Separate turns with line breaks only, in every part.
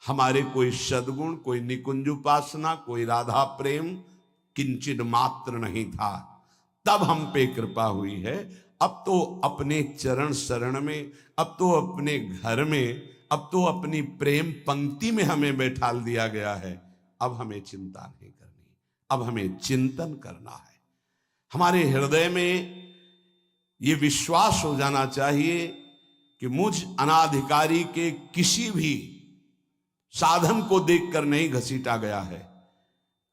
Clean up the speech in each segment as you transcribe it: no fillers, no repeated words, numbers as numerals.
हमारे कोई सद्गुण, कोई निकुंज उपासना, कोई राधा प्रेम किंचित मात्र नहीं था, तब हम पे कृपा हुई है। अब तो अपने चरण शरण में, अब तो अपने घर में, अब तो अपनी प्रेम पंक्ति में हमें बैठाल दिया गया है। अब हमें चिंता नहीं करनी, अब हमें चिंतन करना है। हमारे हृदय में ये विश्वास हो जाना चाहिए कि मुझ अनाधिकारी के किसी भी साधन को देखकर नहीं घसीटा गया है,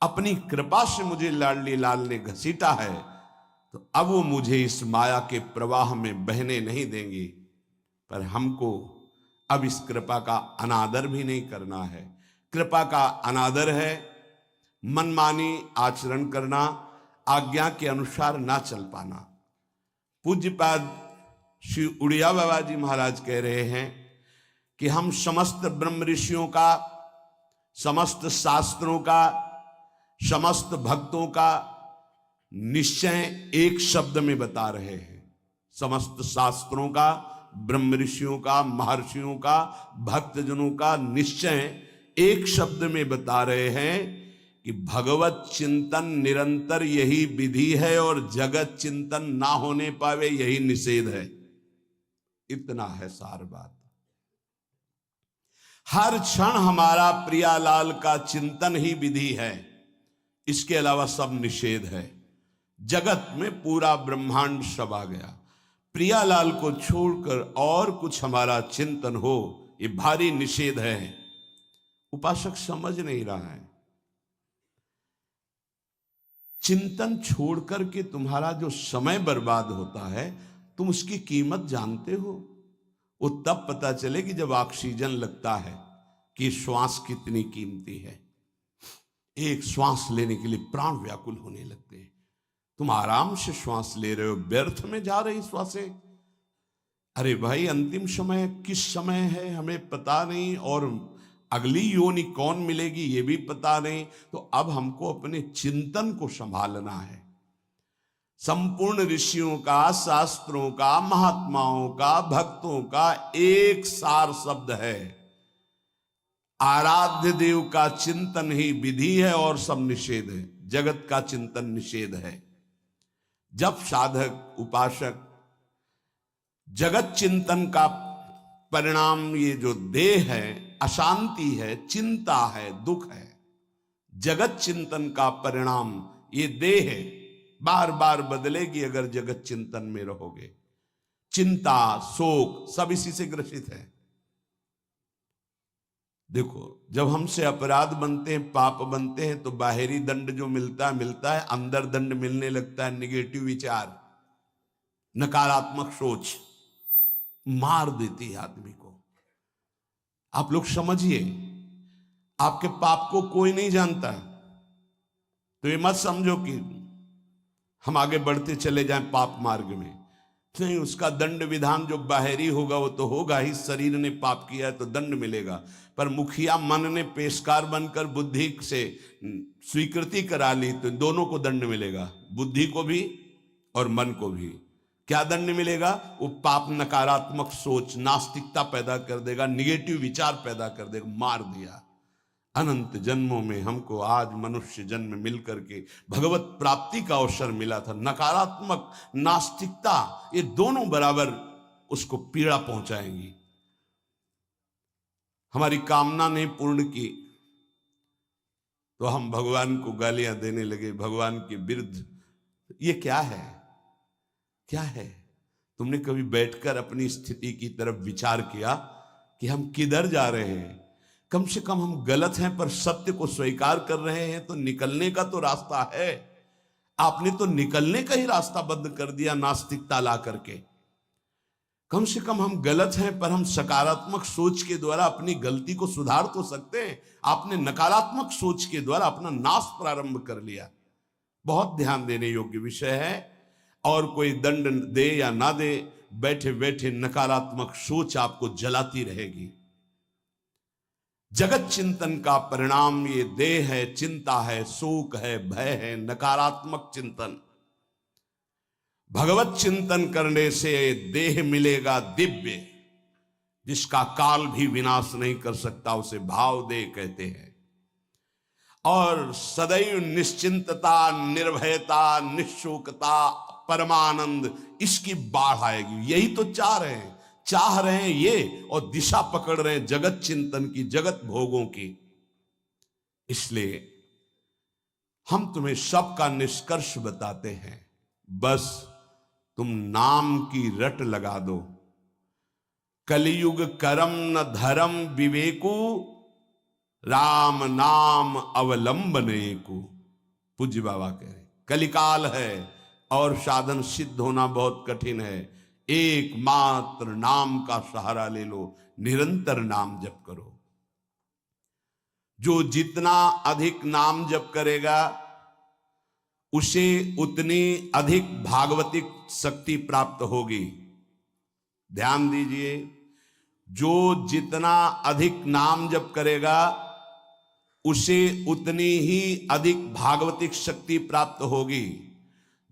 अपनी कृपा से मुझे लाडली लाल ने घसीटा है, तो अब वो मुझे इस माया के प्रवाह में बहने नहीं देंगे। पर हमको अब इस कृपा का अनादर भी नहीं करना है। कृपा का अनादर है मनमानी आचरण करना, आज्ञा के अनुसार ना चल पाना। पूज्यपाद श्री उड़िया बाबा जी महाराज कह रहे हैं कि हम समस्त ब्रह्म ऋषियों का, समस्त शास्त्रों का, समस्त भक्तों का निश्चय एक शब्द में बता रहे हैं। समस्त शास्त्रों का, ब्रह्म ऋषियों का, महर्षियों का, भक्तजनों का निश्चय एक शब्द में बता रहे हैं कि भगवत चिंतन निरंतर यही विधि है और जगत चिंतन ना होने पावे यही निषेध है। इतना है सार बात। हर क्षण हमारा प्रियालाल का चिंतन ही विधि है, इसके अलावा सब निषेध है। जगत में पूरा ब्रह्मांड सब आ गया, प्रियालाल को छोड़कर और कुछ हमारा चिंतन हो ये भारी निषेध है। उपासक समझ नहीं रहा है। चिंतन छोड़कर के तुम्हारा जो समय बर्बाद होता है, तुम उसकी कीमत जानते हो? वो तब पता चले कि जब ऑक्सीजन लगता है कि श्वास कितनी कीमती है। एक श्वास लेने के लिए प्राण व्याकुल होने लगते हैं। तुम आराम से श्वास ले रहे हो, व्यर्थ में जा रही श्वासें। अरे भाई, अंतिम समय किस समय है हमें पता नहीं, और अगली योनि कौन मिलेगी ये भी पता नहीं। तो अब हमको अपने चिंतन को संभालना है। संपूर्ण ऋषियों का, शास्त्रों का, महात्माओं का, भक्तों का एक सार शब्द है, आराध्य देव का चिंतन ही विधि है और सब निषेध है। जगत का चिंतन निषेध है। जब साधक उपासक जगत चिंतन का परिणाम, ये जो देह है, अशांति है, चिंता है, दुख है, जगत चिंतन का परिणाम ये देह है, बार बार बदलेगी अगर जगत चिंतन में रहोगे। चिंता, शोक सब इसी से ग्रसित है। देखो, जब हमसे अपराध बनते हैं, पाप बनते हैं, तो बाहरी दंड जो मिलता है, अंदर दंड मिलने लगता है। निगेटिव विचार, नकारात्मक सोच मार देती है आदमी को। आप लोग समझिए, आपके पाप को कोई नहीं जानता, तो ये मत समझो कि हम आगे बढ़ते चले जाएं पाप मार्ग में। नहीं, उसका दंड विधान जो बाहरी होगा वो तो होगा ही। शरीर ने पाप किया है तो दंड मिलेगा, पर मुखिया मन ने पेशकार बनकर बुद्धि से स्वीकृति करा ली तो दोनों को दंड मिलेगा, बुद्धि को भी और मन को भी। क्या दंड मिलेगा? वो पाप नकारात्मक सोच, नास्तिकता पैदा कर देगा, निगेटिव विचार पैदा कर देगा। मार दिया। अनंत जन्मों में हमको आज मनुष्य जन्म मिलकर के भगवत प्राप्ति का अवसर मिला था। नकारात्मक, नास्तिकता, ये दोनों बराबर उसको पीड़ा पहुंचाएंगी। हमारी कामना नहीं पूर्ण की तो हम भगवान को गालियां देने लगे, भगवान के विरुद्ध। ये क्या है? क्या है? तुमने कभी बैठकर अपनी स्थिति की तरफ विचार किया कि हम किधर जा रहे हैं? कम से कम हम गलत हैं पर सत्य को स्वीकार कर रहे हैं, तो निकलने का तो रास्ता है। आपने तो निकलने का ही रास्ता बंद कर दिया नास्तिकता ला करके। कम से कम हम गलत हैं पर हम सकारात्मक सोच के द्वारा अपनी गलती को सुधार तो सकते हैं। आपने नकारात्मक सोच के द्वारा अपना नाश प्रारंभ कर लिया। बहुत ध्यान देने योग्य विषय है। और कोई दंड दे या ना दे, बैठे बैठे नकारात्मक सोच आपको जलाती रहेगी। जगत चिंतन का परिणाम ये देह है, चिंता है, शोक है, भय है, नकारात्मक चिंतन। भगवत चिंतन करने से देह मिलेगा दिव्य, जिसका काल भी विनाश नहीं कर सकता, उसे भाव दे कहते हैं। और सदैव निश्चिंतता, निर्भयता, निशोकता, परमानंद, इसकी बाढ़ आएगी। यही तो चाह रहे हैं ये, और दिशा पकड़ रहे हैं जगत चिंतन की, जगत भोगों की। इसलिए हम तुम्हें सबका निष्कर्ष बताते हैं, बस तुम नाम की रट लगा दो। कलियुग करम न धर्म विवेकु, राम नाम अवलंबने को। पूज्य बाबा कह रहे कलिकाल है और साधन सिद्ध होना बहुत कठिन है। एकमात्र नाम का सहारा ले लो, निरंतर नाम जप करो। जो जितना अधिक नाम जप करेगा उसे उतनी अधिक भागवतिक शक्ति प्राप्त होगी। ध्यान दीजिए, जो जितना अधिक नाम जप करेगा उसे उतनी ही अधिक भागवतिक शक्ति प्राप्त होगी।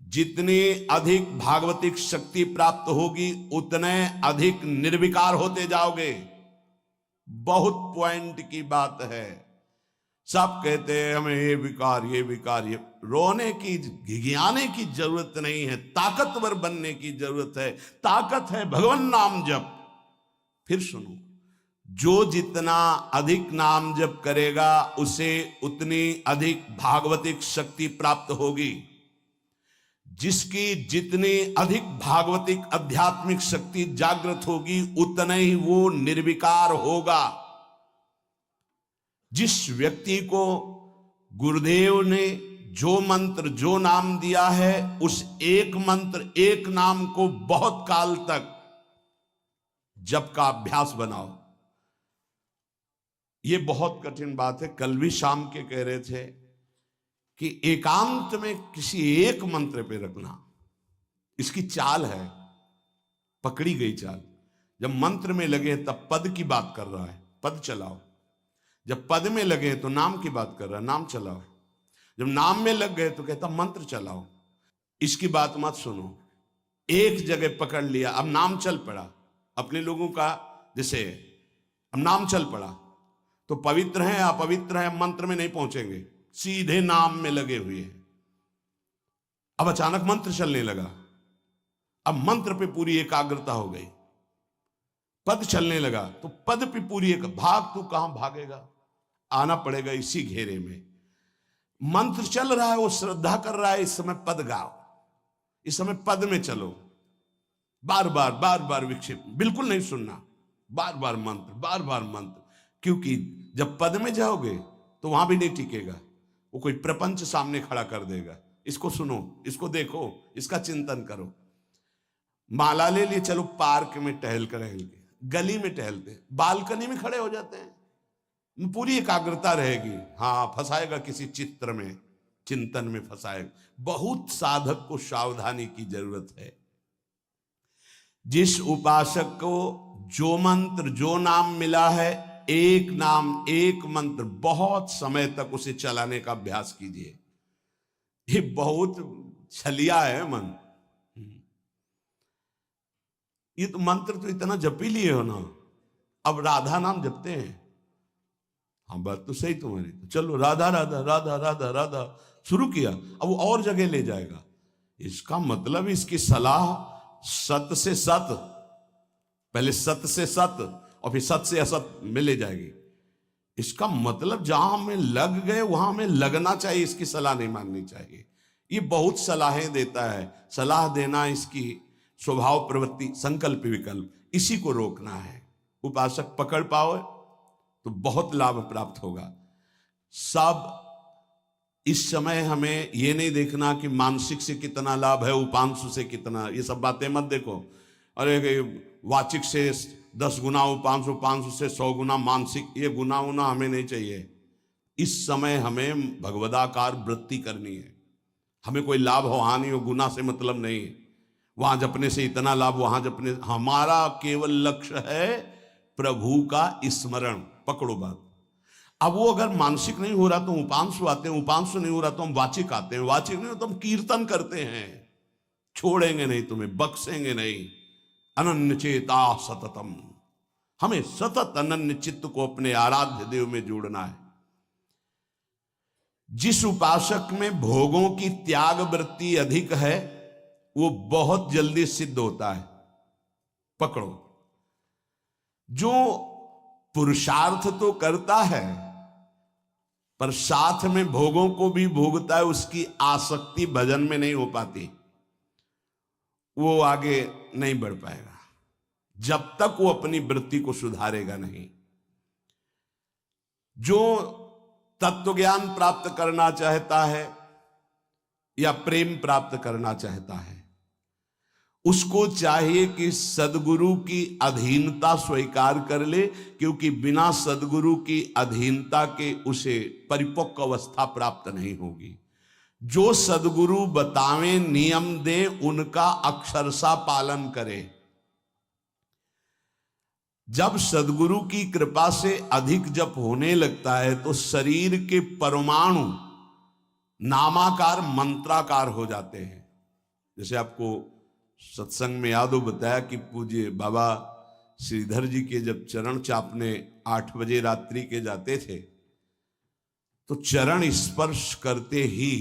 जितनी अधिक भागवतिक शक्ति प्राप्त होगी उतने अधिक निर्विकार होते जाओगे। बहुत पॉइंट की बात है। सब कहते हैं हमें ये विकार, ये विकार, ये रोने की, घिघियाने की जरूरत नहीं है, ताकतवर बनने की जरूरत है। ताकत है भगवान नाम जप। फिर सुनो, जो जितना अधिक नाम जप करेगा उसे उतनी अधिक भागवतिक शक्ति प्राप्त होगी। जिसकी जितनी अधिक भागवतिक आध्यात्मिक शक्ति जागृत होगी उतना ही वो निर्विकार होगा। जिस व्यक्ति को गुरुदेव ने जो मंत्र, जो नाम दिया है, उस एक मंत्र, एक नाम को बहुत काल तक जप का अभ्यास बनाओ। ये बहुत कठिन बात है। कल भी शाम के कह रहे थे कि एकांत में किसी एक मंत्र पे रखना, इसकी चाल है, पकड़ी गई चाल। जब मंत्र में लगे तब पद की बात कर रहा है, पद चलाओ। जब पद में लगे तो नाम की बात कर रहा है, नाम चलाओ। जब नाम में लग गए तो कहता मंत्र चलाओ। इसकी बात मत सुनो। एक जगह पकड़ लिया, अब नाम चल पड़ा। अपने लोगों का जैसे अब नाम चल पड़ा तो पवित्र हैं अपवित्र हैं मंत्र में नहीं पहुंचेंगे, सीधे नाम में लगे हुए हैं। अब अचानक मंत्र चलने लगा, अब मंत्र पे पूरी एकाग्रता हो गई। पद चलने लगा तो पद पे पूरी एक भाग, तू कहां भागेगा, आना पड़ेगा इसी घेरे में। मंत्र चल रहा है, वो श्रद्धा कर रहा है, इस समय पद गाओ, इस समय पद में चलो। बार बार विक्षेप बिल्कुल नहीं सुनना, बार बार मंत्र। क्योंकि जब पद में जाओगे तो वहां भी नहीं टिकेगा, वो कोई प्रपंच सामने खड़ा कर देगा। इसको सुनो, इसको देखो, इसका चिंतन करो। माला ले लिए, चलो पार्क में टहल कर, गली में टहलते, बालकनी में खड़े हो जाते हैं, पूरी एकाग्रता रहेगी। हाँ, फंसाएगा किसी चित्र में, चिंतन में फंसाएगा। बहुत साधक को सावधानी की जरूरत है। जिस उपासक को जो मंत्र, जो नाम मिला है, एक नाम, एक मंत्र बहुत समय तक उसे चलाने का अभ्यास कीजिए। ये बहुत छलिया है मन। ये तो मंत्र तो इतना जप ही लिए हो ना, अब राधा नाम जपते हैं। हाँ, बात तो सही तुम्हारी। तो चलो राधा राधा राधा राधा राधा शुरू किया, अब वो और जगह ले जाएगा। इसका मतलब इसकी सलाह सत से सत, पहले सत से सत और फिर सत से असत में ले जाएगी। इसका मतलब जहां हमें लग गए वहां हमें लगना चाहिए, इसकी सलाह नहीं माननी चाहिए। ये बहुत सलाहें देता है, सलाह देना इसकी स्वभाव प्रवृत्ति, संकल्प विकल्प, इसी को रोकना है। उपासक पकड़ पाओ तो बहुत लाभ प्राप्त होगा। सब इस समय हमें ये नहीं देखना कि मानसिक से कितना लाभ है, उपांशु से कितना, ये सब बातें मत देखो। अरे वाचिक से 10 गुना उपांशु, उपांशु से 100 गुना मानसिक, ये गुना उना हमें नहीं चाहिए। इस समय हमें भगवदाकार वृत्ति करनी है। हमें कोई लाभ हो हानि हो, गुना से मतलब नहीं। वहां जपने से इतना लाभ, वहां जपने, हमारा केवल लक्ष्य है प्रभु का स्मरण। पकड़ो बात। अब वो अगर मानसिक नहीं हो रहा तो उपांशु आते हैं, उपांशु नहीं हो रहा तो हम वाचिक आते हैं, वाचिक नहीं हो तो हम कीर्तन करते हैं। छोड़ेंगे नहीं तुम्हें, बख्शेंगे नहीं। अनन्य चेता सततम, हमें सतत अनन्य चित्त को अपने आराध्य देव में जोड़ना है। जिस उपासक में भोगों की त्याग वृत्ति अधिक है वो बहुत जल्दी सिद्ध होता है। पकड़ो, जो पुरुषार्थ तो करता है पर साथ में भोगों को भी भोगता है, उसकी आसक्ति भजन में नहीं हो पाती, वो आगे नहीं बढ़ पाएगा जब तक वो अपनी वृत्ति को सुधारेगा नहीं। जो तत्व ज्ञान प्राप्त करना चाहता है या प्रेम प्राप्त करना चाहता है, उसको चाहिए कि सदगुरु की अधीनता स्वीकार कर ले, क्योंकि बिना सदगुरु की अधीनता के उसे परिपक्व अवस्था प्राप्त नहीं होगी। जो सदगुरु बतावें, नियम दे, उनका अक्षरशः पालन करे। जब सदगुरु की कृपा से अधिक जप होने लगता है तो शरीर के परमाणु नामाकार मंत्राकार हो जाते हैं। जैसे आपको सत्संग में याद हो बताया कि पूज्य बाबा श्रीधर जी के जब चरण चापने 8 बजे रात्रि के जाते थे तो चरण स्पर्श करते ही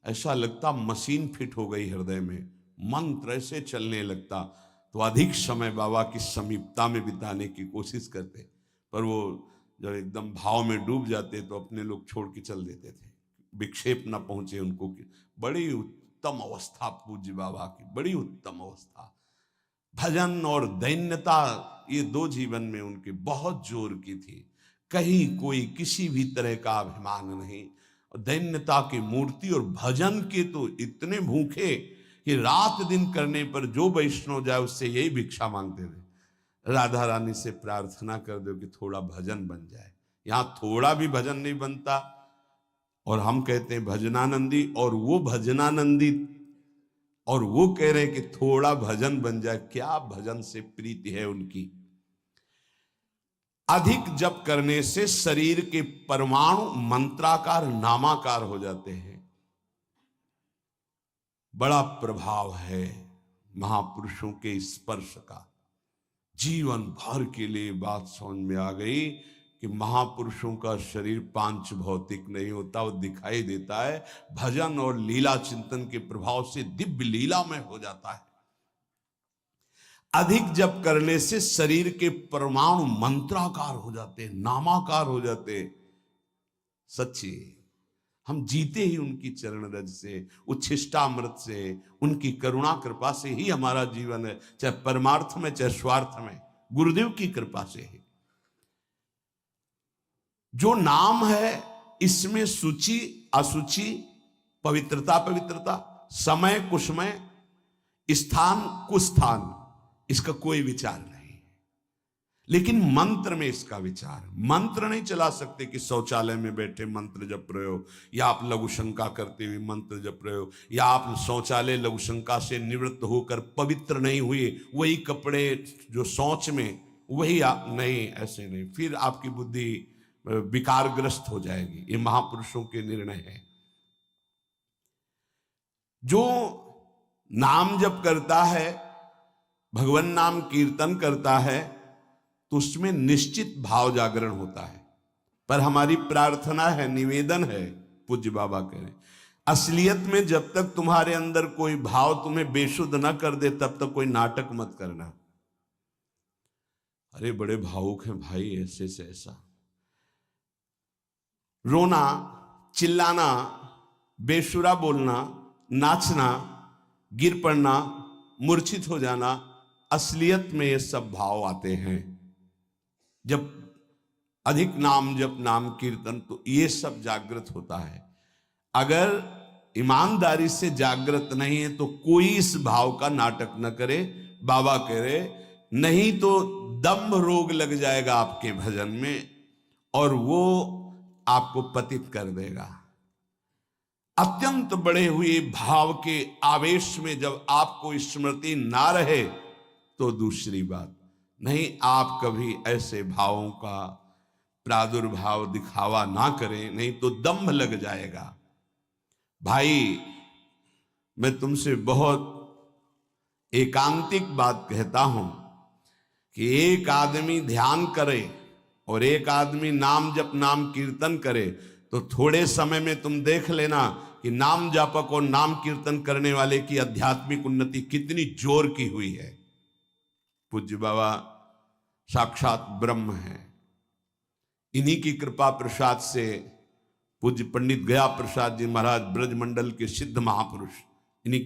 ऐसा लगता मशीन फिट हो गई हृदय में, मंत्र ऐसे चलने लगता। तो अधिक समय बाबा की समीपता में बिताने की कोशिश करते, पर वो जब एकदम भाव में डूब जाते तो अपने लोग छोड़ के चल देते थे, विक्षेप न पहुंचे उनको। बड़ी उत्तम अवस्था पूज्य बाबा की, बड़ी उत्तम अवस्था। भजन और दैन्यता ये 2 जीवन में उनके बहुत जोर की थी। कहीं कोई किसी भी तरह का अभिमान नहीं, और दैन्यता की मूर्ति। और भजन के तो इतने भूखे कि रात दिन करने पर जो वैष्णव जाए उससे यही भिक्षा मांगते थे, राधा रानी से प्रार्थना कर दो कि थोड़ा भजन बन जाए। यहां थोड़ा भी भजन नहीं बनता और हम कहते हैं भजनानंदी, और वो भजनानंदी और वो कह रहे हैं कि थोड़ा भजन बन जाए। क्या भजन से प्रीति है उनकी। अधिक जप करने से शरीर के परमाणु मंत्राकार नामाकार हो जाते हैं। बड़ा प्रभाव है महापुरुषों के स्पर्श का। जीवन भर के लिए बात समझ में आ गई कि महापुरुषों का शरीर पांच भौतिक नहीं होता, वो दिखाई देता है। भजन और लीला चिंतन के प्रभाव से दिव्य लीला में हो जाता है। अधिक जप करने से शरीर के परमाणु मंत्राकार हो जाते, नामाकार हो जाते। सच्ची हम जीते ही उनकी चरण रज से, उच्छिष्टामृत से, उनकी करुणा कृपा से ही हमारा जीवन है, चाहे परमार्थ में चाहे स्वार्थ में, गुरुदेव की कृपा से ही। जो नाम है इसमें सूचि असुचि, पवित्रता पवित्रता, समय कुसमय, स्थान कुस्थान, इसका कोई विचार नहीं। लेकिन मंत्र में इसका विचार। मंत्र नहीं चला सकते कि शौचालय में बैठे मंत्र जप रहे हो, या आप लघु शंका करते हुए मंत्र जप रहे हो, या आप शौचालय लघु शंका से निवृत्त होकर पवित्र नहीं हुए, वही कपड़े जो शौच में वही आप नहीं, ऐसे नहीं, फिर आपकी बुद्धि विकारग्रस्त हो जाएगी। ये महापुरुषों के निर्णय है। जो नाम जप करता है, भगवान नाम कीर्तन करता है, तो उसमें निश्चित भाव जागरण होता है। पर हमारी प्रार्थना है, निवेदन है, पूज्य बाबा कह रहे, असलियत में जब तक तुम्हारे अंदर कोई भाव तुम्हें बेशुद्ध न कर दे तब तक कोई नाटक मत करना। अरे बड़े भावुक हैं भाई, ऐसे से ऐसा रोना, चिल्लाना, बेसुरा बोलना, नाचना, गिर पड़ना, मूर्छित हो जाना, असलियत में ये सब भाव आते हैं। जब अधिक नाम जप, नाम कीर्तन, तो ये सब जागृत होता है। अगर ईमानदारी से जागृत नहीं है तो कोई इस भाव का नाटक न करे। बाबा कह रहे, नहीं तो दम्भ रोग लग जाएगा आपके भजन में और वो आपको पतित कर देगा। अत्यंत बढ़े हुए भाव के आवेश में जब आपको स्मृति ना रहे तो दूसरी बात नहीं, आप कभी ऐसे भावों का प्रादुर्भाव दिखावा ना करें, नहीं तो दम्भ लग जाएगा। भाई मैं तुमसे बहुत एकांतिक बात कहता हूं, कि एक आदमी ध्यान करे और एक आदमी नाम जप नाम कीर्तन करे, तो थोड़े समय में तुम देख लेना कि नाम जापक और नाम कीर्तन करने वाले की आध्यात्मिक उन्नति कितनी जोर की हुई है। पूज्य बाबा साक्षात ब्रह्म है। इन्हीं की कृपा प्रसाद से पूज्य पंडित गया प्रसाद जी महाराज ब्रजमंडल के सिद्ध महापुरुष, इन्हीं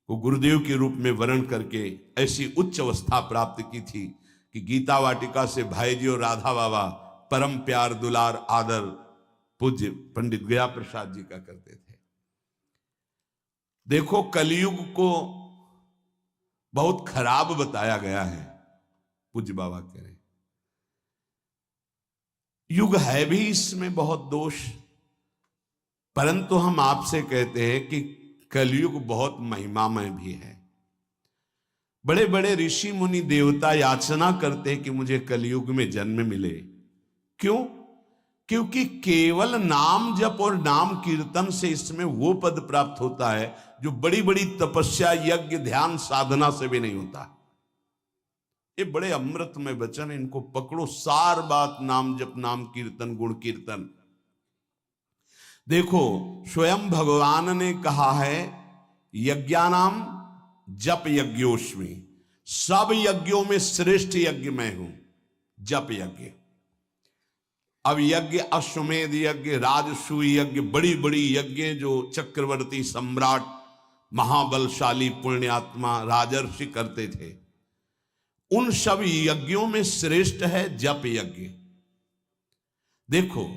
को गुरुदेव के रूप में वर्ण करके ऐसी उच्च अवस्था प्राप्त की थी कि गीता वाटिका से भाई जी और राधा बाबा परम प्यार दुलार आदर पूज्य पंडित गया प्रसाद जी का करते थे। देखो कलयुग को बहुत खराब बताया गया है। पूज्य बाबा कह रहे युग है भी इसमें बहुत दोष, परंतु हम आपसे कहते हैं कि कलयुग बहुत महिमामय भी है। बड़े बड़े ऋषि मुनि देवता याचना करते हैं कि मुझे कलयुग में जन्म मिले। क्यों? क्योंकि केवल नाम जप और नाम कीर्तन से इसमें वो पद प्राप्त होता है जो बड़ी बड़ी तपस्या यज्ञ ध्यान साधना से भी नहीं होता। ये बड़े अमृतमय वचन, इनको पकड़ो। सार बात नाम जप नाम कीर्तन गुण कीर्तन। देखो स्वयं भगवान ने कहा है यज्ञानाम जप यज्ञोस्मि, सब यज्ञों में श्रेष्ठ यज्ञ मैं हूं, जप यज्ञ। अब यज्ञ अश्वमेध यज्ञ, राजसूय यज्ञ, बड़ी बड़ी यज्ञ जो चक्रवर्ती सम्राट महाबलशाली पुण्यात्मा राजर्षि करते थे, उन सब यज्ञों में श्रेष्ठ है जप यज्ञ। देखो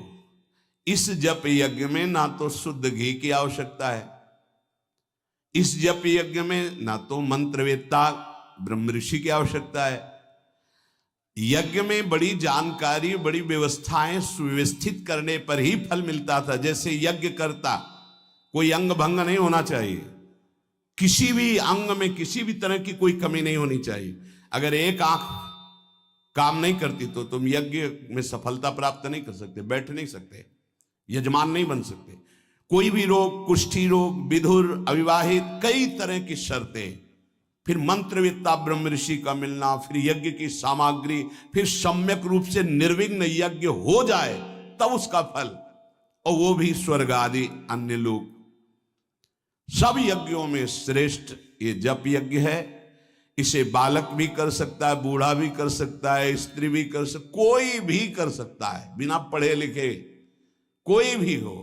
इस जप यज्ञ में ना तो शुद्ध घी की आवश्यकता है, इस जप यज्ञ में ना तो मंत्रवेत्ता ब्रह्म ऋषि की आवश्यकता है। यज्ञ में बड़ी जानकारी बड़ी व्यवस्थाएं सुव्यवस्थित करने पर ही फल मिलता था। जैसे यज्ञ करता कोई अंग भंग नहीं होना चाहिए, किसी भी अंग में किसी भी तरह की कोई कमी नहीं होनी चाहिए। अगर एक आंख काम नहीं करती तो तुम यज्ञ में सफलता प्राप्त नहीं कर सकते, बैठ नहीं सकते, यजमान नहीं बन सकते। कोई भी रोग, कुष्ठी रोग, विधुर, अविवाहित, कई तरह की शर्तें, फिर मंत्रवेत्ता ब्रह्म ऋषि का मिलना, फिर यज्ञ की सामग्री, फिर सम्यक रूप से निर्विघ्न यज्ञ हो जाए तब उसका फल, और वो भी स्वर्ग आदि अन्य लोग। सब यज्ञों में श्रेष्ठ ये जप यज्ञ है। इसे बालक भी कर सकता है, बूढ़ा भी कर सकता है, स्त्री भी कर सकता, कोई भी कर सकता है, बिना पढ़े लिखे कोई भी हो।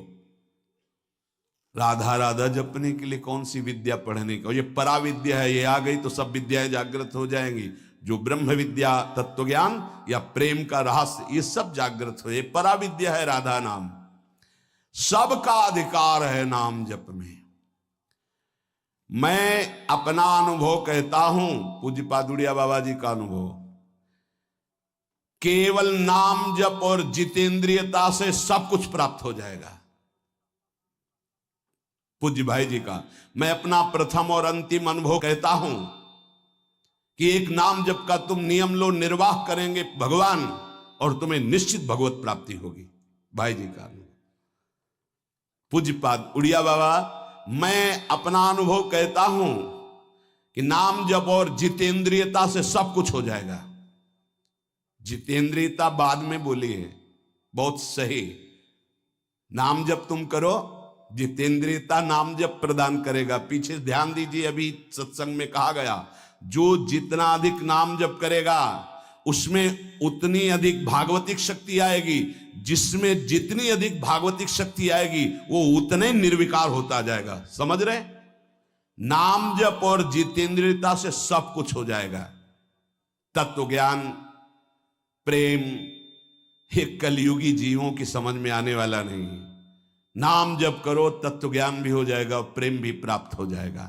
राधा राधा जपने के लिए कौन सी विद्या पढ़ने का, ये पराविद्या है, ये आ गई तो सब विद्याएं जागृत हो जाएंगी। जो ब्रह्म विद्या तत्व ज्ञान या प्रेम का रहस्य, ये सब जागृत हो, ये पराविद्या है राधा नाम। सबका अधिकार है नाम जप में। मैं अपना अनुभव कहता हूं, पूज्य पादुड़िया बाबा जी का अनुभव, केवल नाम जप और जितेंद्रियता से सब कुछ प्राप्त हो जाएगा। पूज्य भाई जी का मैं अपना प्रथम और अंतिम अनुभव कहता हूं कि एक नाम जप का तुम नियम लो, निर्वाह करेंगे भगवान, और तुम्हें निश्चित भगवत प्राप्ति होगी। भाई जी का अनुभव। पूज्य पाद उड़िया बाबा, मैं अपना अनुभव कहता हूं कि नाम जप और जितेंद्रियता से सब कुछ हो जाएगा। जितेंद्रियता बाद में बोली है, बहुत सही। नाम जप तुम करो, जितेंद्रियता नाम जप प्रदान करेगा। पीछे ध्यान दीजिए, अभी सत्संग में कहा गया, जो जितना अधिक नाम जप करेगा उसमें उतनी अधिक भागवतिक शक्ति आएगी, जिसमें जितनी अधिक भागवतिक शक्ति आएगी वो उतने निर्विकार होता जाएगा। समझ रहे? नाम जप और जितेंद्रियता से सब कुछ हो जाएगा। तत्व ज्ञान प्रेम ये कलयुगी जीवों की समझ में आने वाला नहीं। नाम जप करो, तत्व ज्ञान भी हो जाएगा, प्रेम भी प्राप्त हो जाएगा।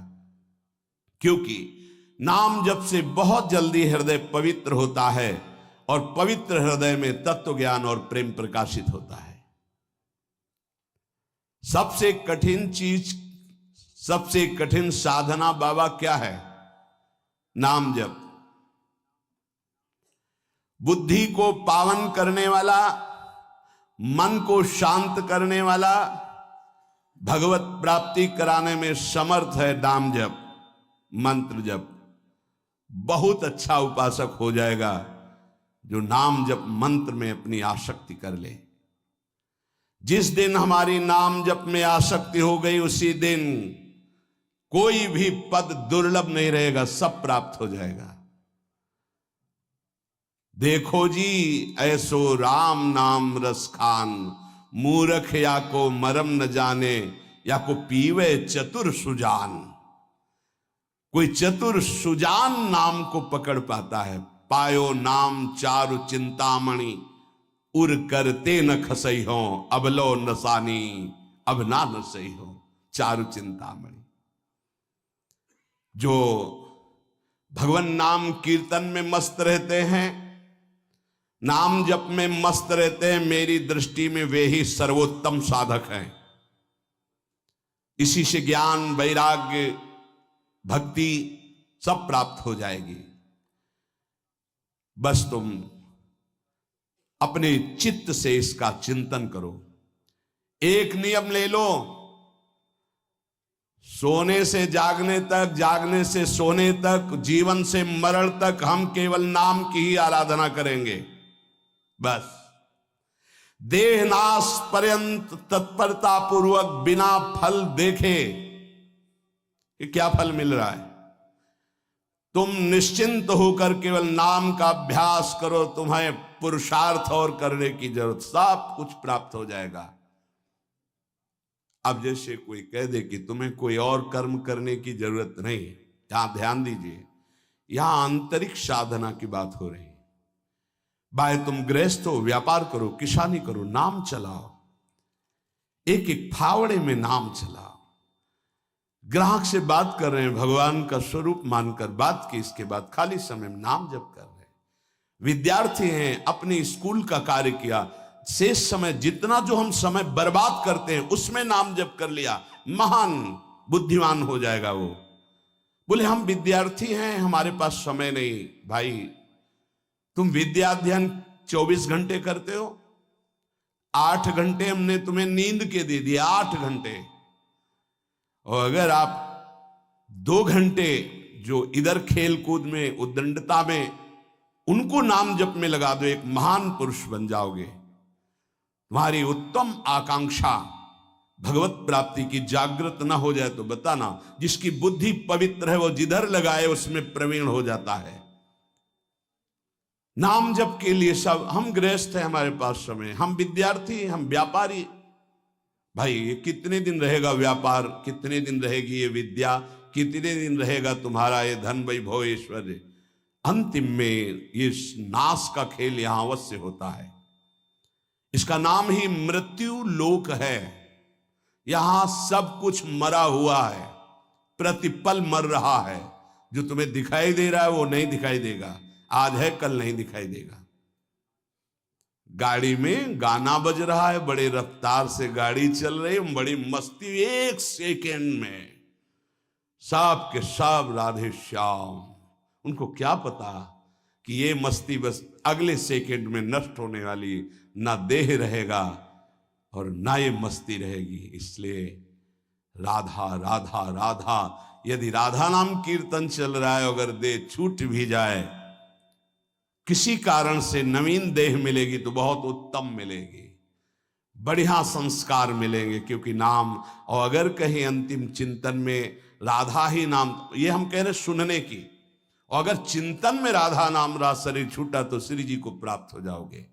क्योंकि नाम जप से बहुत जल्दी हृदय पवित्र होता है, और पवित्र हृदय में तत्व ज्ञान और प्रेम प्रकाशित होता है। सबसे कठिन चीज, सबसे कठिन साधना बाबा क्या है? नाम जप। बुद्धि को पावन करने वाला, मन को शांत करने वाला, भगवत प्राप्ति कराने में समर्थ है नाम जप, मंत्र जप। बहुत अच्छा उपासक हो जाएगा जो नाम जप मंत्र में अपनी आसक्ति कर ले। जिस दिन हमारी नाम जप में आसक्ति हो गई उसी दिन कोई भी पद दुर्लभ नहीं रहेगा, सब प्राप्त हो जाएगा। देखो जी ऐसो राम नाम रस खान, मूर्ख या को मरम न जाने, या को पीवे चतुर सुजान। कोई चतुर सुजान नाम को पकड़ पाता है। पायो नाम चारु चिंतामणि, उर करते न खसई हो, अब लो नसानी अब ना नसई हो। चारु चिंतामणि जो भगवान नाम कीर्तन में मस्त रहते हैं, नाम जप में मस्त रहते हैं, मेरी दृष्टि में वे ही सर्वोत्तम साधक हैं। इसी से ज्ञान वैराग्य भक्ति सब प्राप्त हो जाएगी। बस तुम अपने चित्त से इसका चिंतन करो। एक नियम ले लो, सोने से जागने तक, जागने से सोने तक, जीवन से मरण तक हम केवल नाम की ही आराधना करेंगे। बस देहनाश पर्यंत तत्परता पूर्वक बिना फल देखे कि क्या फल मिल रहा है, तुम निश्चिंत होकर केवल नाम का अभ्यास करो। तुम्हें पुरुषार्थ और करने की जरूरत, सब कुछ प्राप्त हो जाएगा। अब जैसे कोई कह दे कि तुम्हें कोई और कर्म करने की जरूरत नहीं, यहां ध्यान दीजिए, यहां आंतरिक साधना की बात हो रही है। भाई तुम गृहस्थ हो, व्यापार करो, किसानी करो, नाम चलाओ, एक एक फावड़े में नाम चलाओ। ग्राहक से बात कर रहे हैं, भगवान का स्वरूप मानकर बात की, इसके बाद खाली समय में नाम जप कर रहे हैं। विद्यार्थी हैं, अपने स्कूल का कार्य किया, शेष समय जितना जो हम समय बर्बाद करते हैं उसमें नाम जप कर लिया, महान बुद्धिमान हो जाएगा वो। बोले हम विद्यार्थी हैं, हमारे पास समय नहीं। भाई तुम विद्या अध्ययन 24 घंटे करते हो, 8 घंटे हमने तुम्हें नींद के दे दिए, 8 घंटे। और अगर आप 2 घंटे जो इधर खेल कूद में, उद्दंडता में, उनको नाम जप में लगा दो, एक महान पुरुष बन जाओगे। तुम्हारी उत्तम आकांक्षा भगवत प्राप्ति की जागृत ना हो जाए तो बताना। जिसकी बुद्धि पवित्र है वो जिधर लगाए उसमें प्रवीण हो जाता है। नाम जप के लिए सब, हम गृहस्थ हैं, हमारे पास समय, हम विद्यार्थी, हम व्यापारी। भाई ये कितने दिन रहेगा व्यापार, कितने दिन रहेगी ये विद्या, कितने दिन रहेगा तुम्हारा ये धन वैभव ऐश्वर्य। अंतिम में ये नाश का खेल यहां अवश्य होता है। इसका नाम ही मृत्यु लोक है। यहां सब कुछ मरा हुआ है, प्रतिपल मर रहा है। जो तुम्हें दिखाई दे रहा है वो नहीं दिखाई देगा, आज है कल नहीं दिखाई देगा। गाड़ी में गाना बज रहा है, बड़े रफ्तार से गाड़ी चल रही है, बड़ी मस्ती, 1 सेकेंड में सब के सब राधे श्याम। उनको क्या पता कि ये मस्ती बस अगले सेकेंड में नष्ट होने वाली, ना देह रहेगा और ना ये मस्ती रहेगी। इसलिए राधा राधा राधा, यदि राधा नाम कीर्तन चल रहा है, अगर देह छूट भी जाए, किसी कारण से नवीन देह मिलेगी तो बहुत उत्तम मिलेगी, बढ़िया संस्कार मिलेंगे, क्योंकि नाम। और अगर कहीं अंतिम चिंतन में राधा ही नाम, ये हम कह रहे सुनने की, और अगर चिंतन में राधा नाम रहा, शरीर छूटा, तो श्री जी को प्राप्त हो जाओगे।